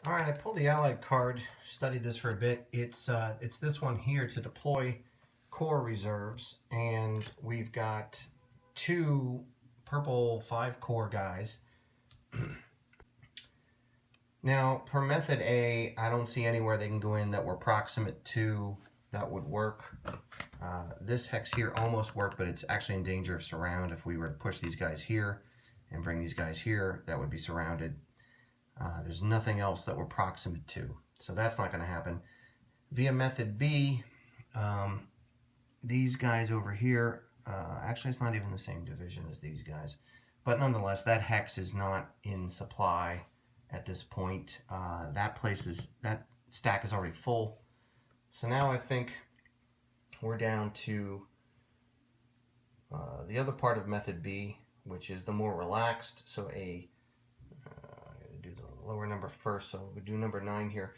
All right, I pulled the Allied card, studied this for a bit. It's this one here, to deploy core reserves, and we've got two purple 5-core guys. Now, per method A, I don't see anywhere they can go in that we're proximate to that would work. This hex here almost worked, but it's actually in danger of surround. If we were to push these guys here and bring these guys here, that would be surrounded. There's nothing else that we're proximate to, so that's not going to happen. Via method B, these guys over here, actually it's not even the same division as these guys, but nonetheless, that hex is not in supply at this point. That stack is already full. So now I think we're down to the other part of method B, which is the more relaxed. So do the lower number first, so we do number 9 here.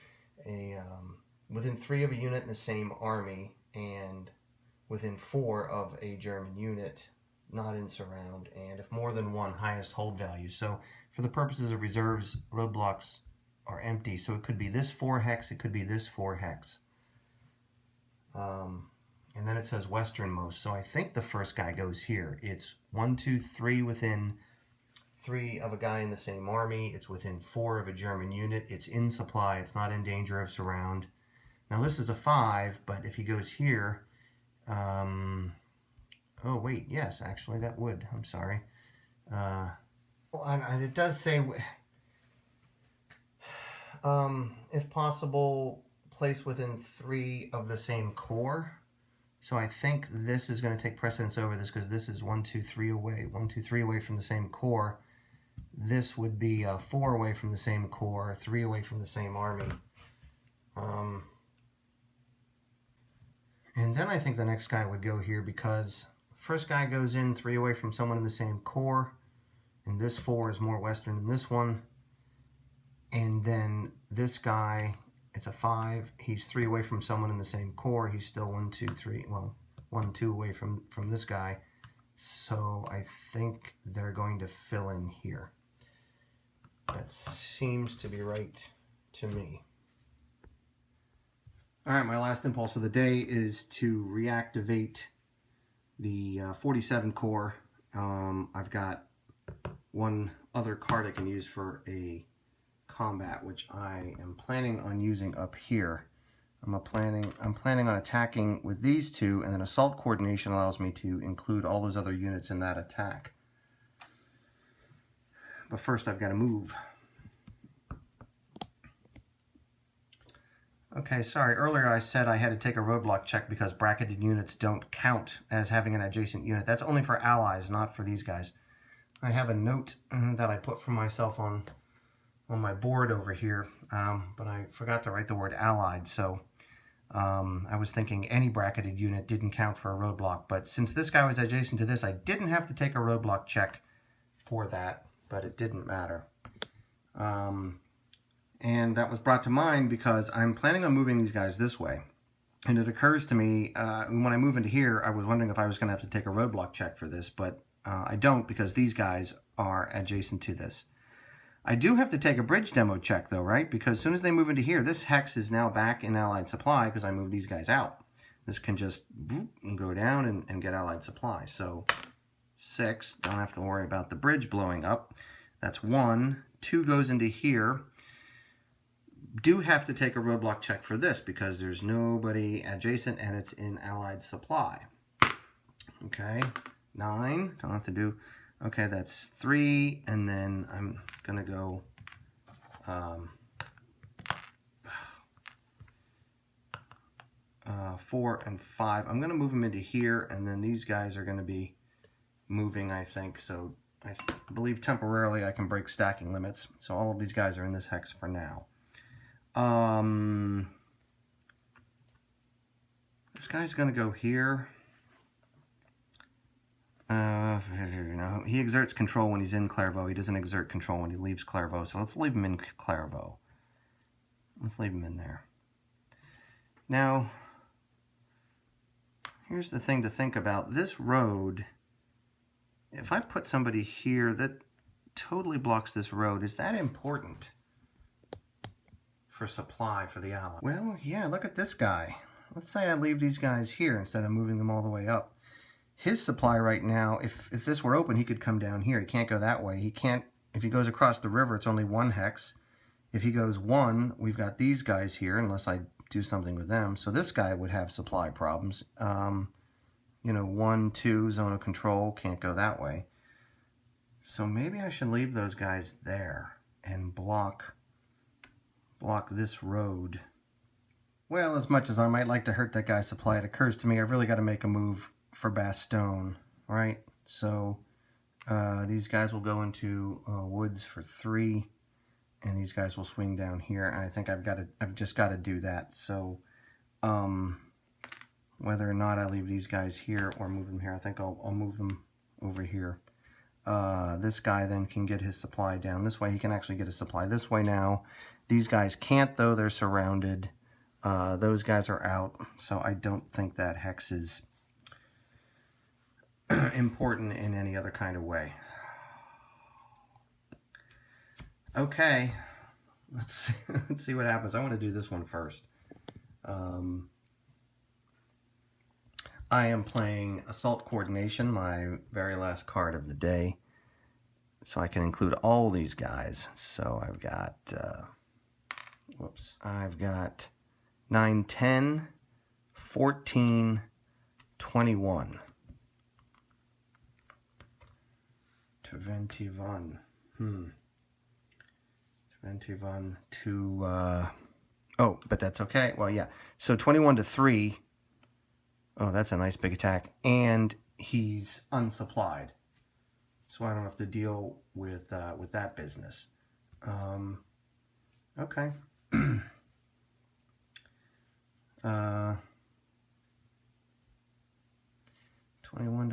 Within 3 of a unit in the same army, and within 4 of a German unit, not in surround, and if more than one, highest hold value. So for the purposes of reserves, roadblocks are empty, so it could be this 4 hex, it could be this 4 hex. And then it says westernmost, so I think the first guy goes here. It's 1, 2, 3 within 3 of a guy in the same army. It's within 4 of a German unit. It's in supply. It's not in danger of surround. Now this is a 5, but if he goes here, oh wait, yes, actually that would. I'm sorry. And it does say, if possible, place within 3 of the same core. So I think this is going to take precedence over this, because this is 1, 2, 3 away. 1, 2, 3 away from the same core. This would be 4 away from the same core, 3 away from the same army. And then I think the next guy would go here, because first guy goes in 3 away from someone in the same core, and this 4 is more western than this one. And then this guy, it's a 5, he's 3 away from someone in the same core. He's still 1, 2, 3, well, 1, 2 away from this guy. So I think they're going to fill in here. That seems to be right to me. All right, my last impulse of the day is to reactivate the 47 core. I've got one other card I can use for a combat, which I am planning on using up here. I'm planning on attacking with these two, and then assault coordination allows me to include all those other units in that attack. But first I've got to move. Okay, sorry, earlier I said I had to take a roadblock check because bracketed units don't count as having an adjacent unit. That's only for allies, not for these guys. I have a note that I put for myself on my board over here, but I forgot to write the word allied, so I was thinking any bracketed unit didn't count for a roadblock, but since this guy was adjacent to this, I didn't have to take a roadblock check for that, but it didn't matter. And that was brought to mind because I'm planning on moving these guys this way. And it occurs to me, when I move into here, I was wondering if I was going to have to take a roadblock check for this, but I don't, because these guys are adjacent to this. I do have to take a bridge demo check though, right? Because as soon as they move into here, this hex is now back in allied supply because I moved these guys out. This can just go down and get allied supply. So 6, don't have to worry about the bridge blowing up. That's 1. 2 goes into here. Do have to take a roadblock check for this because there's nobody adjacent and it's in allied supply. Okay, 9, don't have to do. Okay, that's 3, and then I'm gonna go 4 and 5. I'm gonna move them into here, and then these guys are gonna be moving, I think. So I believe temporarily I can break stacking limits. So all of these guys are in this hex for now. This guy's gonna go here. No, he exerts control when he's in Clairvaux. He doesn't exert control when he leaves Clairvaux. So let's leave him in Clairvaux. Let's leave him in there. Now, here's the thing to think about. This road, if I put somebody here, that totally blocks this road. Is that important? for supply for the ally. Well, yeah, look at this guy. Let's say I leave these guys here instead of moving them all the way up. His supply right now, if this were open, he could come down here. He can't go that way. He can't, if he goes across the river, it's only 1 hex. If he goes 1, we've got these guys here, unless I do something with them. So this guy would have supply problems. You know, 1, 2, zone of control, can't go that way. So maybe I should leave those guys there and block this road. Well, as much as I might like to hurt that guy's supply, it occurs to me I've really got to make a move for Bastogne, right? So these guys will go into woods for 3, and these guys will swing down here. And I think I've just got to do that. So whether or not I leave these guys here or move them here, I think I'll move them over here. This guy then can get his supply down this way. He can actually get his supply this way now. These guys can't, though. They're surrounded. Those guys are out, so I don't think that hex is important in any other kind of way. Okay, let's see what happens. I want to do this one first. I am playing Assault Coordination, my very last card of the day, so I can include all these guys. So I've got, I've got 9, 10, 14, 21. 21. 21 to, oh, but that's okay. Well, yeah. So 21 to 3. Oh, that's a nice big attack. And he's unsupplied. So I don't have to deal with that business. Okay. 21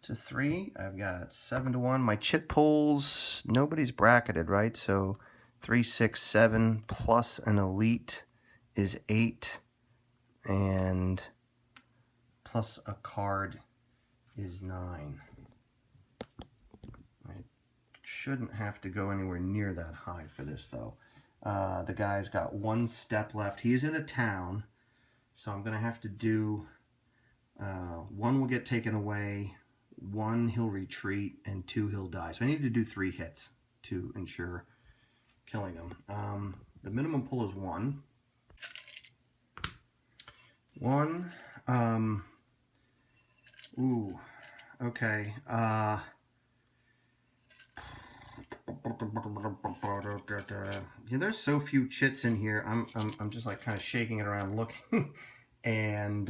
to 3. I've got 7 to 1. My chit pulls, nobody's bracketed, right? So 3, 6, 7 plus an elite is 8. And plus a card is 9. I shouldn't have to go anywhere near that high for this, though. The guy's got 1 step left. He's in a town, so I'm going to have to do... 1 will get taken away, 1 he'll retreat, and 2 he'll die. So I need to do 3 hits to ensure killing him. The minimum pull is 1. 1. Ooh. Okay. Yeah, there's so few chits in here. I'm just like kind of shaking it around looking. And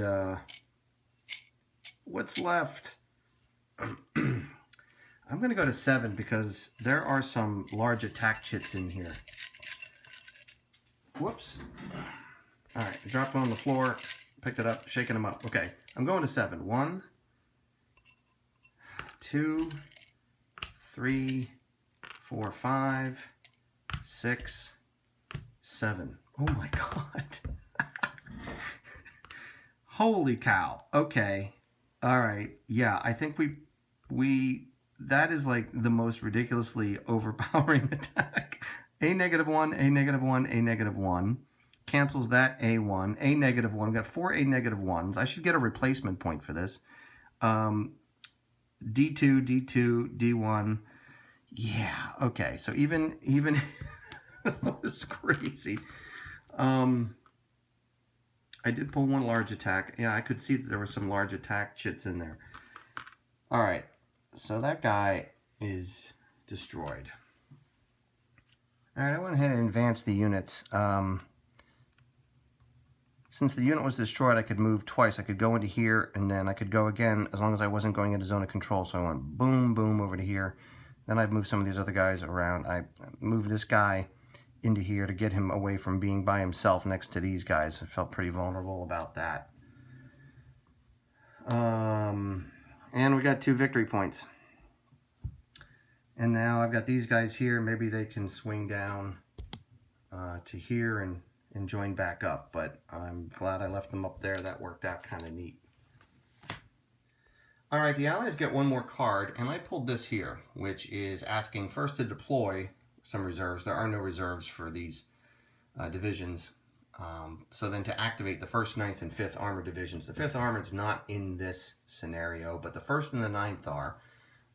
what's left? I'm gonna go to 7 because there are some large attack chits in here. Whoops. All right, dropped them on the floor. Picked it up, shaking them up. Okay, I'm going to 7. 1, 2, 3, 4, 5, 6, 7. Oh my God. Holy cow. Okay. All right. Yeah, I think we that is like the most ridiculously overpowering attack. A -1, A -1, A -1. Cancels that A1, A -1. We've got 4 A -1s. I should get a replacement point for this. D2, D2, D1. Yeah, okay. So even that was crazy. I did pull 1 large attack. Yeah, I could see that there were some large attack chits in there. All right. So that guy is destroyed. All right, I went ahead and advanced the units. Since the unit was destroyed, I could move twice. I could go into here, and then I could go again as long as I wasn't going into zone of control. So I went boom, boom over to here. Then I'd move some of these other guys around. I moved this guy into here to get him away from being by himself next to these guys. I felt pretty vulnerable about that. And we got 2 victory points. And now I've got these guys here. Maybe they can swing down to here and join back up, but I'm glad I left them up there. That worked out kind of neat. All right, the allies get 1 more card, and I pulled this here, which is asking first to deploy some reserves. There are no reserves for these divisions. So then to activate the 1st, 9th, and 5th Armored Divisions, the 5th Armored's not in this scenario, but the 1st and the 9th are.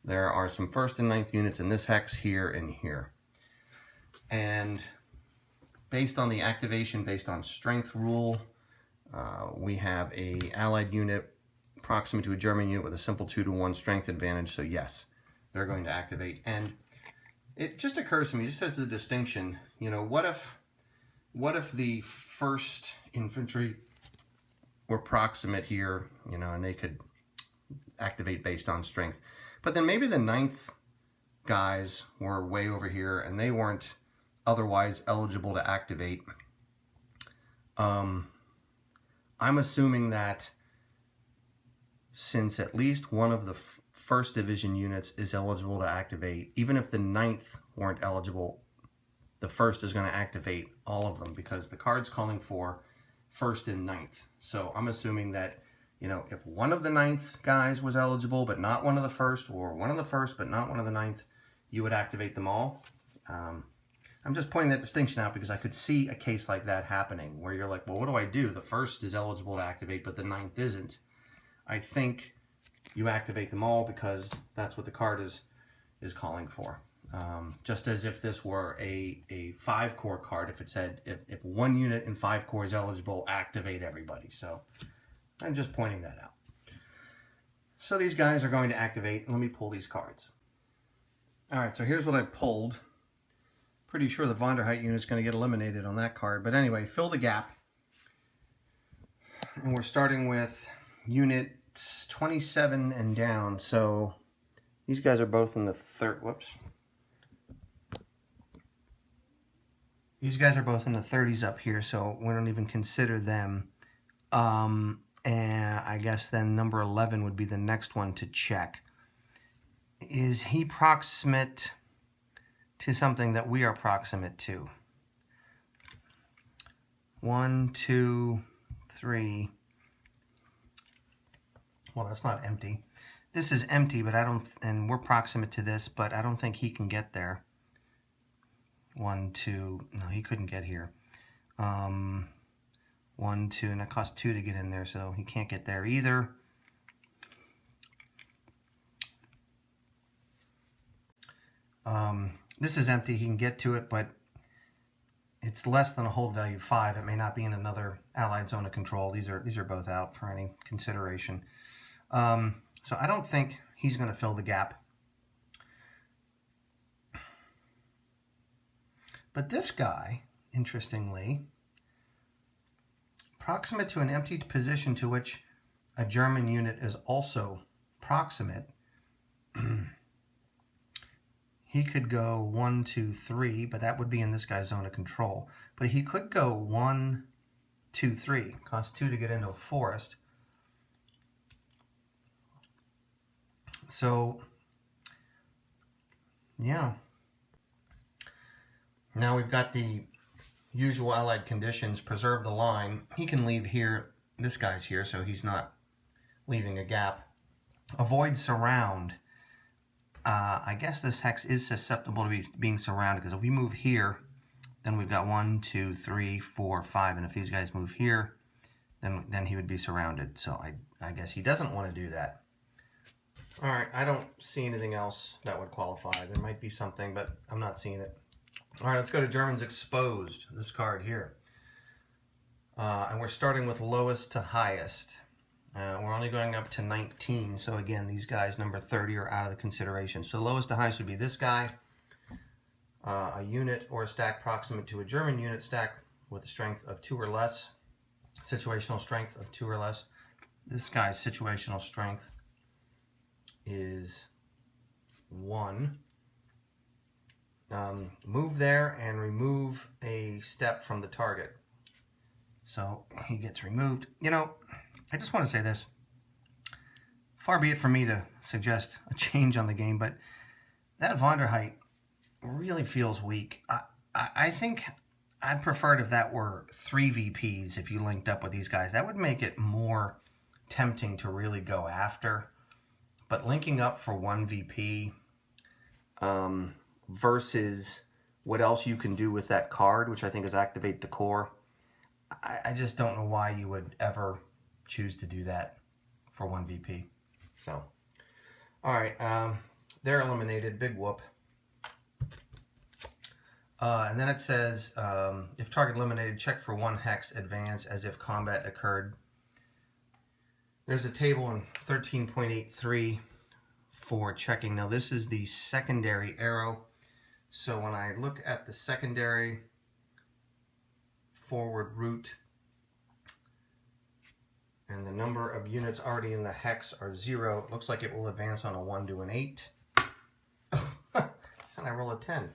There are some 1st and 9th units in this hex here and here. And based on the activation, based on strength rule, we have a allied unit proximate to a German unit with a simple 2-to-1 strength advantage, so yes, they're going to activate. And it just occurs to me, just as a distinction, you know, what if the 1st Infantry were proximate here, you know, and they could activate based on strength. But then maybe the 9th guys were way over here and they weren't otherwise eligible to activate. I'm assuming that since at least one of the 1st Division units is eligible to activate, even if the 9th weren't eligible, the 1st is going to activate all of them because the card's calling for 1st and 9th. So I'm assuming that, you know, if one of the 9th guys was eligible but not one of the 1st, or one of the 1st but not one of the 9th, you would activate them all. I'm just pointing that distinction out because I could see a case like that happening where you're like, well, what do I do? The 1st is eligible to activate, but the 9th isn't. I think you activate them all because that's what the card is calling for. Just as if this were a 5-core card, if it said if one unit in 5 core is eligible, activate everybody. So I'm just pointing that out. So these guys are going to activate. Let me pull these cards. All right, so here's what I pulled. Pretty sure the von der Heydt unit is going to get eliminated on that card. But anyway, fill the gap. And we're starting with unit 27 and down. So these guys are both in the third. Whoops. These guys are both in the 30s up here, so we don't even consider them. And I guess then number 11 would be the next one to check. Is he proximate to something that we are proximate to? 1, 2, 3. Well, that's not empty. This is empty, but I don't, and we're proximate to this, but I don't think he can get there. 1, 2, no, he couldn't get here. 1, 2, and it costs 2 to get in there, so he can't get there either. This is empty. He can get to it, but it's less than a hold value 5. It may not be in another allied zone of control. These are both out for any consideration. So I don't think he's going to fill the gap. But this guy, interestingly, proximate to an emptied position to which a German unit is also proximate. He could go 1, 2, 3, but that would be in this guy's zone of control. But he could go 1, 2, 3. Costs 2 to get into a forest. So, yeah. Now we've got the usual allied conditions. Preserve the line. He can leave here. This guy's here, so he's not leaving a gap. Avoid surround. I guess this hex is susceptible to being surrounded, because if we move here, then we've got 1, 2, 3, 4, 5, and if these guys move here, then he would be surrounded. So I guess he doesn't want to do that. All right, I don't see anything else that would qualify. There might be something, but I'm not seeing it. All right, let's go to Germans Exposed, this card here. And we're starting with lowest to highest. We're only going up to 19, so again, these guys, number 30, are out of the consideration. So lowest to highest would be this guy, a unit or a stack proximate to a German unit stack with a strength of 2 or less, situational strength of 2 or less. This guy's situational strength is 1. Move there and remove a step from the target. So he gets removed. You know, I just want to say this. Far be it from me to suggest a change on the game, but that von der Heydt really feels weak. I think I'd prefer it if that were 3 VPs if you linked up with these guys. That would make it more tempting to really go after. But linking up for 1 VP versus what else you can do with that card, which I think is activate the core. I just don't know why you would ever choose to do that for 1 VP. So, all right, they're eliminated. Big whoop. And then it says, if target eliminated, check for 1 hex, advance as if combat occurred. There's a table in 13.83 for checking. Now this is the secondary arrow. So when I look at the secondary forward route, and the number of units already in the hex are 0, it looks like it will advance on a 1 to an 8. And I roll a 10.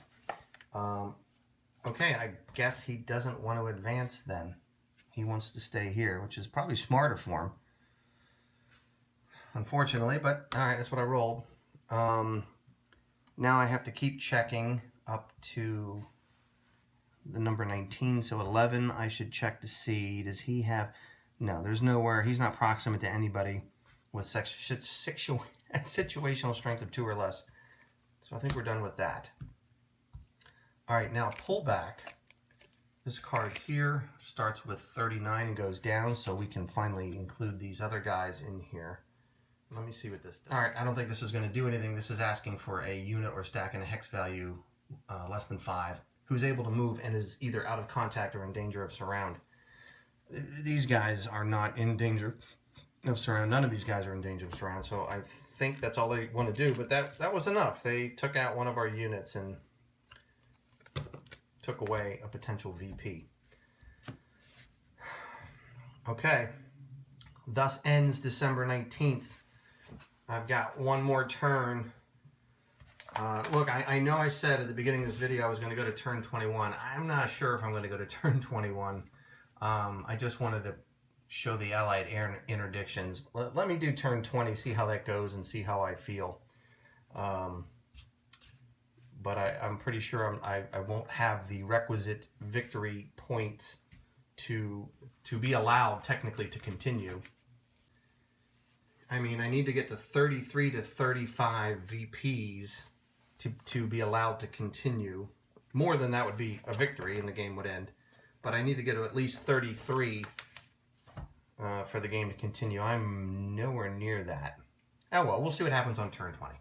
Okay, I guess he doesn't want to advance then. He wants to stay here, which is probably smarter for him. Unfortunately, but all right, that's what I rolled. Now I have to keep checking up to the number 19, so 11 I should check to see, does he have, no, there's nowhere, he's not proximate to anybody with situational strength of 2 or less. So I think we're done with that. All right, now pull back. This card here starts with 39 and goes down, so we can finally include these other guys in here. Let me see what this does. All right, I don't think this is going to do anything. This is asking for a unit or stack in a hex value less than 5, who's able to move and is either out of contact or in danger of surround. These guys are not in danger of surround. None of these guys are in danger of surround, so I think that's all they want to do. But that was enough. They took out one of our units and took away a potential VP. Okay, thus ends December 19th. I've got one more turn. Look, I know I said at the beginning of this video I was going to go to turn 21. I'm not sure if I'm going to go to turn 21. I just wanted to show the allied air interdictions. Let me do turn 20, see how that goes, and see how I feel. But I'm pretty sure I won't have the requisite victory points to be allowed technically to continue. I mean, I need to get to 33 to 35 VPs to be allowed to continue. More than that would be a victory and the game would end. But I need to get to at least 33 for the game to continue. I'm nowhere near that. Oh well, we'll see what happens on turn 20.